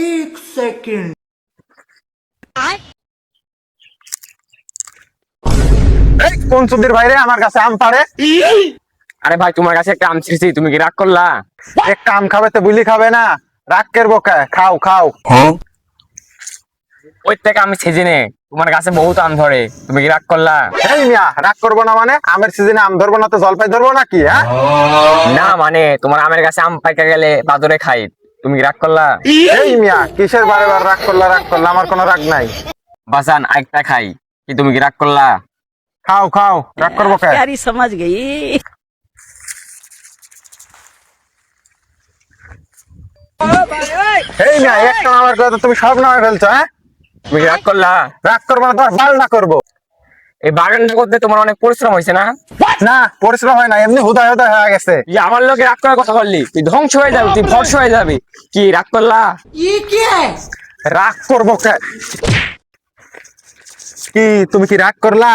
एक सेकंड। কোন সুধীর ভাই রে আমার কাছে আম পাড়ে? আরে ভাই তোমার কাছে একটা আম ছিঁড়ছি, তুমি কি রাগ করলা? একটা আম খাবে তো বুলি খাবে না, রাগ করবো কে? খাও খাও। ওই থেকে আমি সিজনে তোমার কাছে বহুত আম ধরে, তুমি কি রাগ করলা? এই মিয়া, রাগ করবো না মানে? আমের সিজনে আম ধরবো না তো জলপাই ধরবো নাকি? হ্যাঁ, না মানে তোমার আমের কাছে আম পাইকা গেলে বাদরে খাই, তুমি কি রাগ করলা? এই মিয়া, কিসের বারে বার রাগ করলা? রাগ করলা, আমার কোনো রাগ নাই। বাসান একটা খাই, কি তুমি কি রাগ করলা? খাও খাও, রাগ করবো কে? प्यारी समझ गई। এই মিয়া, একটা আমার কথা তুমি সব নামে ফেলছো। হ্যাঁ, তুমি কি রাগ করলা? রাগ করবো না, তোমার বাল না করবো। এই বাগানটা করতে তোমার অনেক পরিশ্রম হয়েছে না? না, পরিশ্রম হয় না, এমনি হুদায় হুদায় হয়ে গেছে। এই আমার লোকে রাগ করার কথা বললি, তুই ধ্বংস হয়ে যাবি, তুই ভর্ষ হয়ে যাবি। কি রাগ করলা? ये क्या है? রাগ করবো কে? কি তুমি কি রাগ করলা?